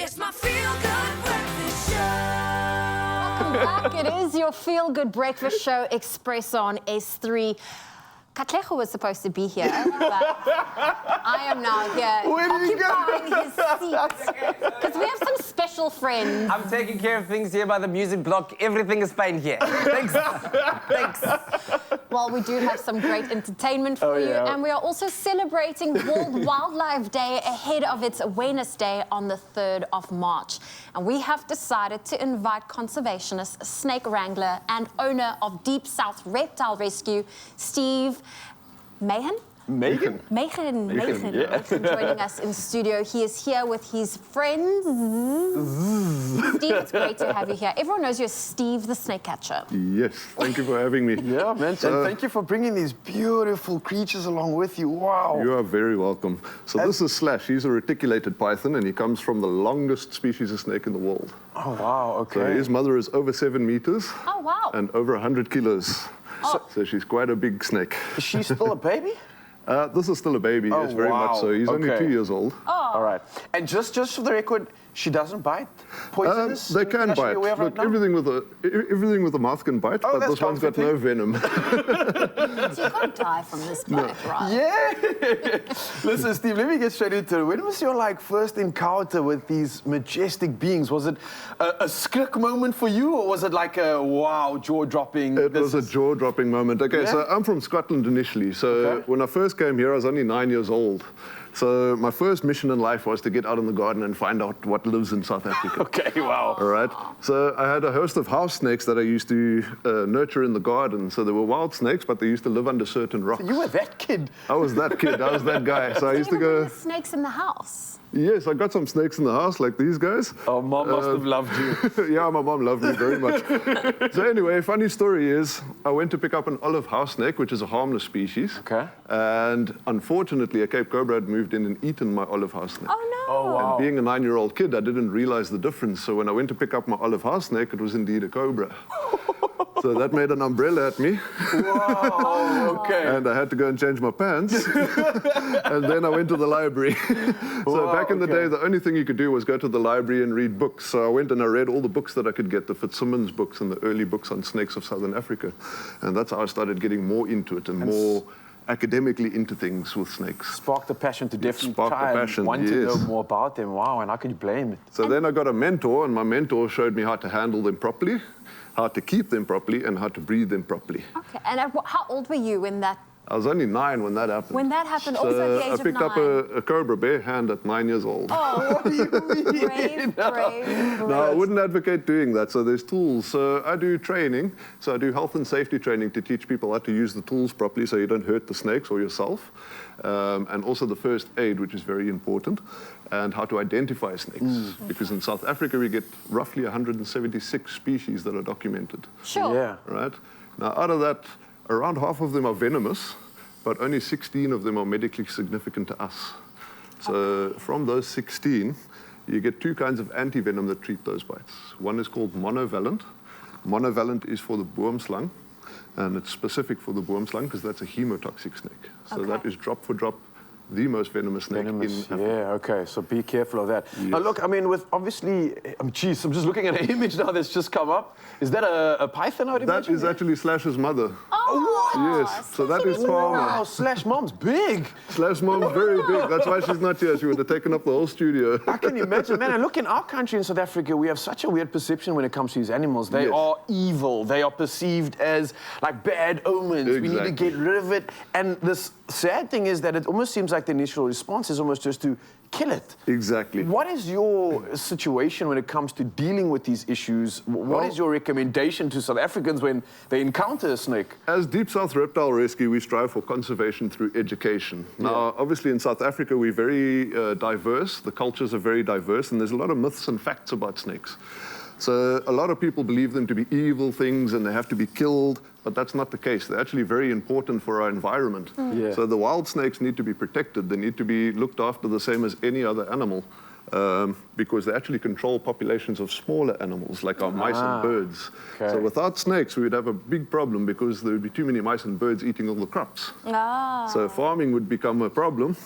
It's my feel-good breakfast show. Welcome back. It is your feel-good breakfast show, Expresso on S3. Katlego was supposed to be here, but I am now here occupying his seat. Because we have some special friends. I'm taking care of things here by the music block. Everything is fine here. Thanks. Thanks. Well, we do have some great entertainment for you. And we are also celebrating World Wildlife Day ahead of its Awareness Day on the 3rd of March. And we have decided to invite conservationist, snake wrangler, and owner of Deep South Reptile Rescue, Steve Meighan? Meighan. Yeah. Joining us in studio. He is here with his friends. Steve, it's great to have you here. Everyone knows you're Steve the snake catcher. Yes, thank you for having me. Yeah, man. And thank you for bringing these beautiful creatures along with you. Wow. You are very welcome. So this is Slash. He's a reticulated python, and he comes from the longest species of snake in the world. Oh, wow. Okay. So his mother is over 7 meters. Oh, wow. And over 100 kilos. So she's quite a big snake. Is she still a baby? This is still a baby, yes, very much so. He's only 2 years old. All right. And just for the record, she doesn't bite? Poisonous? They can bite. Look, everything with a mouth can bite, but this one's got no venom. So you can't die from this bite, right? Yeah. Listen, Steve, let me get straight into it. When was your first encounter with these majestic beings? Was it a skrik moment for you, or was it like a wow, jaw-dropping? It was a jaw-dropping moment. Okay, so I'm from Scotland initially. So when I first came here, I was only 9 years old. So my first mission in life was to get out in the garden and find out what lives in South Africa. Okay, wow. All right. So I had a host of house snakes that I used to nurture in the garden. So they were wild snakes, but they used to live under certain rocks. So you were that kid? I was that kid. I was that guy. So I used to go... snakes in the house? Yes, I got some snakes in the house, like these guys. Oh, Mom must have loved you. Yeah, my mom loved me very much. So anyway, funny story is, I went to pick up an olive house snake, which is a harmless species. Okay. And unfortunately, a Cape Cobra had moved in and eaten my olive house snake. Oh, no. Oh, wow. And being a 9-year-old kid, I didn't realize the difference. So when I went to pick up my olive house snake, it was indeed a cobra. So that made an umbrella at me. Wow, okay. And I had to go and change my pants. And then I went to the library. So back in the day, the only thing you could do was go to the library and read books. So I went and I read all the books that I could get, the Fitzsimmons books and the early books on snakes of Southern Africa. And that's how I started getting more into it and more academically into things with snakes. Sparked the passion to definitely Sparked try the passion, and want to yes. know more about them. Wow, and how can you blame it? So then I got a mentor, and my mentor showed me how to handle them properly, how to keep them properly, and how to breed them properly. Okay, and how old were you when that... I was only 9 when that happened. When that happened, So also at the age of 9? I picked up a cobra bare hand at 9 years old. Oh, What do you mean? brave. No, I wouldn't advocate doing that. So there's tools. So I do training. So I do health and safety training to teach people how to use the tools properly so you don't hurt the snakes or yourself. And also the first aid, which is very important, and how to identify snakes. Because in South Africa, we get roughly 176 species that are documented. Sure. Yeah. Right? Now, out of that, around half of them are venomous, but only 16 of them are medically significant to us. So from those 16, you get 2 kinds of antivenom that treat those bites. One is called monovalent. Monovalent is for the boomslang, and it's specific for the boomslang because that's a hemotoxic snake. So that is drop for drop the most venomous snake in Africa. Yeah, okay, so be careful of that. Now look, I mean, with obviously, I'm just looking at an image now that's just come up. Is that a python, I'd imagine? That is actually Slash's mother. Oh, Yes, so that is Palmer. Wow, Slash Mom's big. Slash mom's very big. That's why she's not here. She would have taken up the whole studio. I can imagine, man. And look, in our country, in South Africa, we have such a weird perception when it comes to these animals. They are evil. They are perceived as like bad omens. We need to get rid of it. And this sad thing is that it almost seems like the initial response is almost just to kill it. Exactly. What is your situation when it comes to dealing with these issues? What is your recommendation to South Africans when they encounter a snake? As Deep South Reptile Rescue, we strive for conservation through education. Now, obviously in South Africa, we're very diverse. The cultures are very diverse, and there's a lot of myths and facts about snakes. So a lot of people believe them to be evil things and they have to be killed, but that's not the case. They're actually very important for our environment. So the wild snakes need to be protected. They need to be looked after the same as any other animal because they actually control populations of smaller animals like our mice and birds. So without snakes, we would have a big problem because there would be too many mice and birds eating all the crops. So farming would become a problem.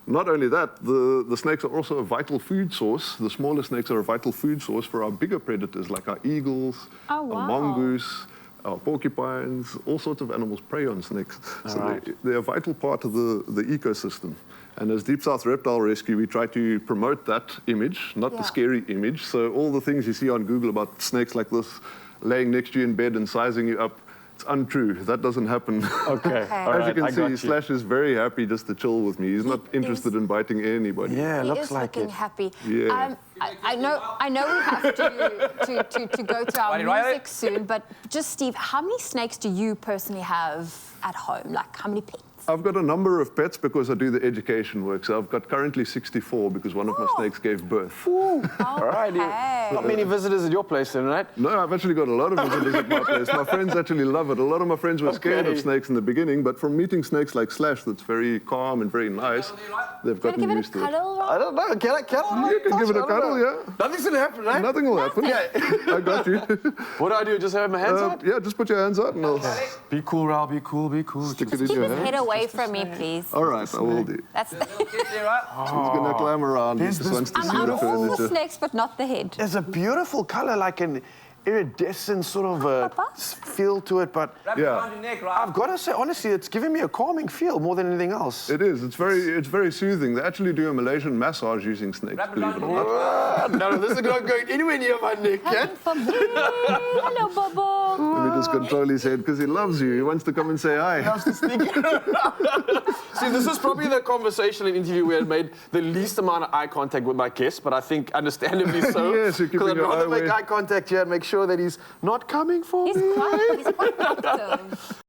Not only that, the snakes are also a vital food source. The smaller snakes are a vital food source for our bigger predators, like our eagles, Oh, wow. our mongoose, our porcupines, all sorts of animals prey on snakes. So they're a vital part of the ecosystem. And as Deep South Reptile Rescue, we try to promote that image, not the scary image. So all the things you see on Google about snakes like this laying next to you in bed and sizing you up, it's untrue. That doesn't happen. Okay. All As you right, can see, Slash is very happy just to chill with me. He's not interested in biting anybody. Yeah, He looks is like looking it. happy. Yeah. I know we have to go to our Right. music soon, but just Steve, how many snakes do you personally have at home? Like how many pets? I've got a number of pets because I do the education work. So I've got currently 64 because one of my snakes gave birth. All right. Not many visitors at your place then, right? No, I've actually got a lot of visitors at my place. My friends actually love it. A lot of my friends were scared of snakes in the beginning, but from meeting snakes like Slash, that's very calm and very nice, they've Can I gotten give it used a to it. cuddle? I don't know. Can I? You can give it a cuddle, yeah. Nothing's gonna happen, right? Nothing will happen. I got you. What do I do? Just have my hands out? Yeah, just put your hands out and I'll Be cool, Raul. Be cool. Be cool. stick it in Keep your his head hand. away from me, please. All right, I will do. That's the, He's going to climb around. He There's just this- wants to see I'm the all for furniture. snakes, but not the head. There's a beautiful color, like an iridescent sort of feel to it, but Wrap it Yeah. around your neck, right? I've got to say, honestly, it's giving me a calming feel more than anything else. It is. It's very soothing. They actually do a Malaysian massage using snakes, Wrap it believe around it or your not. neck. No, this is not going anywhere near my neck, Come yet. for me. Hello, Bobo. Let me just control his head because he loves you. He wants to come and say hi. See, this is probably the conversation and interview where I made the least amount of eye contact with my guest, but I think understandably so. Yes, you're keeping I'd your rather eye make away. eye contact here and make sure that he's not coming for He's me. quite active.